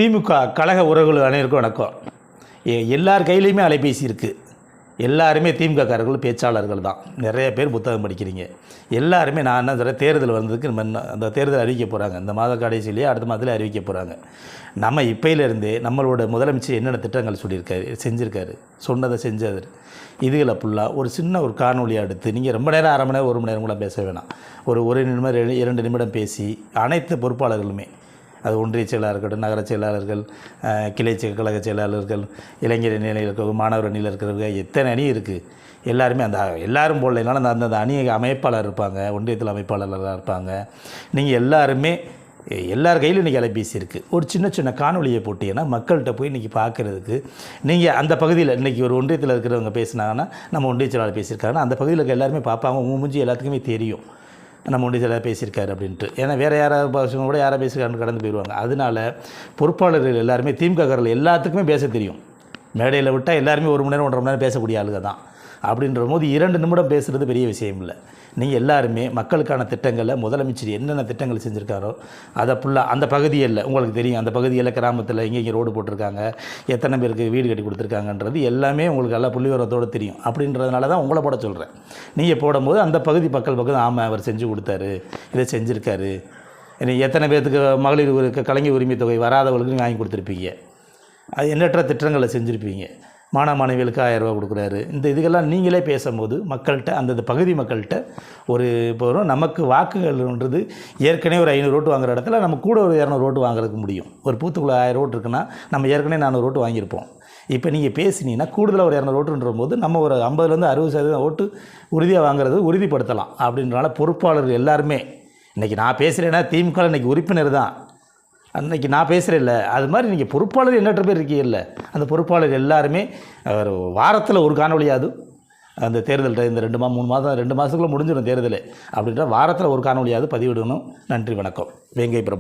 திமுக கழக உறவுகள் அனைவருக்கும் வணக்கம். எல்லார் கையிலையுமே அலைபேசி இருக்குது. எல்லாருமே திமுககாரர்கள் பேச்சாளர்கள் தான். நிறைய பேர் புத்தகம் படிக்கிறீங்க. எல்லாருமே நான் என்ன சொல்கிறேன், தேர்தல் வந்ததுக்கு அந்த தேர்தல் அறிவிக்க போகிறாங்க. இந்த மாத கடைசியிலேயே அடுத்த மாதத்தில் அறிவிக்க போகிறாங்க. நம்ம இப்போயிலேருந்தே நம்மளோட முதலமைச்சர் என்னென்ன திட்டங்கள் செஞ்சுருக்காரு, சொன்னதை செஞ்சது இதுகளை ஃபுல்லாக ஒரு சின்ன ஒரு காணொலியாக எடுத்து நீங்கள் ரொம்ப நேரம், அரை மணி நேரம், 1 மணி நேரம் கூட பேச வேணாம். ஒரு நிமிடம் 2 நிமிடம் பேசி அனைத்து பொறுப்பாளர்களுமே, அது ஒன்றிய செயலாளர் இருக்கட்டும், நகர செயலாளர்கள், கிளை கழக செயலாளர்கள், இளைஞர் அணியில் இருக்கிற, மாணவர் அணியில் இருக்கிறவங்க, எத்தனை அணி இருக்குது. எல்லாருமே எல்லோரும் போடலைனாலும் அந்த அணி அமைப்பாளர் இருப்பாங்க, ஒன்றியத்தில் அமைப்பாளர்களாக இருப்பாங்க. நீங்கள் எல்லாருமே எல்லார் கையிலும் இன்றைக்கி அலைபேசி இருக்குது. ஒரு சின்ன காணொலியை போட்டிங்கன்னா மக்கள்கிட்ட போய் இன்றைக்கி பார்க்குறதுக்கு, நீங்கள் அந்த பகுதியில் இன்றைக்கி ஒரு ஒன்றியத்தில் இருக்கிறவங்க பேசினாங்கன்னா, நம்ம ஒன்றிய செயலாளர் பேசியிருக்காங்கன்னா அந்த பகுதியில் இருக்க எல்லாருமே பார்ப்பாங்க. மூஞ்சி எல்லாத்துக்குமே தெரியும் நம்ம ஒன்றிய செயலாளர் பேசியிருக்காரு அப்படின்ட்டு. ஏன்னா வேறு யாராவது பசங்க கூட யாராவது பேசியிருக்காருன்னு கடந்து போயிடுவாங்க. அதனால் பொறுப்பாளர்கள் எல்லாருமே திமுககாரர்கள் எல்லாத்துக்குமே பேச தெரியும். மேடையில் விட்டால் எல்லாருமே 1 மணி நேரம் 1.5 மணி நேரம் பேசக்கூடிய ஆளுங்க தான். அப்படின்ற போது 2 நிமிடம் பேசுகிறது பெரிய விஷயம் இல்லை. நீங்கள் எல்லாருமே மக்களுக்கான திட்டங்களில் முதலமைச்சர் என்னென்ன திட்டங்கள் செஞ்சுருக்காரோ அதை ஃபுல்லாக அந்த பகுதியில் உங்களுக்கு தெரியும். அந்த பகுதியில் கிராமத்தில் இங்கே ரோடு போட்டிருக்காங்க, எத்தனை பேருக்கு வீடு கட்டி கொடுத்துருக்காங்கன்றது எல்லாமே உங்களுக்கு எல்லாம் புள்ளிவிவரத்தோடு தெரியும். அப்படின்றதுனால தான் உங்களை போட சொல்கிறேன். நீங்கள் போடும்போது அந்த பகுதி மக்கள் ஆமாம் அவர் செஞ்சு கொடுத்தாரு, இதை செஞ்சுருக்காரு. எத்தனை பேர்த்துக்கு மகளிர் கலைஞர் உரிமை தொகை வராதவர்களுக்கு நீங்கள் வாங்கி கொடுத்துருப்பீங்க. அது எண்ணற்ற திட்டங்களை செஞ்சுருப்பீங்க. மாணவிகளுக்கு 1000 ரூபா கொடுக்குறாரு. இதுக்கெல்லாம் நீங்களே பேசும்போது மக்கள்கிட்ட அந்த பகுதி மக்கள்கிட்ட இப்போ நமக்கு வாக்குகள்ன்றது ஏற்கனவே ஒரு 500 ஓட்டு வாங்குற இடத்துல நம்ம கூட ஒரு 200 ஓட்டு வாங்குறதுக்கு முடியும். ஒரு பூத்துக்குள்ளே 1000 ஓட்டு இருக்குன்னா நம்ம ஏற்கனவே 400 ஓட்டு வாங்கியிருப்போம். இப்போ நீங்கள் பேசினீங்கன்னா கூடுதலாக ஒரு 200 ஓட்டுன்ற போது நம்ம ஒரு 50% 60% ஓட்டு உறுதியாக வாங்குறது உறுதிப்படுத்தலாம். அப்படின்றனால பொறுப்பாளர்கள் எல்லாருமே இன்றைக்கி நான் பேசுகிறேன்னா திமுக இன்றைக்கி உறுப்பினர் தான். அன்றைக்கி நான் பேசுகிறேன் அது மாதிரி நீங்கள் பொறுப்பாளர் எண்ணற்ற பேர் இருக்கீங்கல்ல, அந்த பொறுப்பாளர் எல்லாருமே வாரத்தில் ஒரு காணொலியாவது அந்த தேர்தல் இந்த 2 மாதம் 2 மாதத்துக்குள்ளே முடிஞ்சிடும் தேர்தல் அப்படின்ற வாரத்தில் ஒரு காணொலியாவது பதிவிடணும். நன்றி, வணக்கம். வேங்கை பிரபு.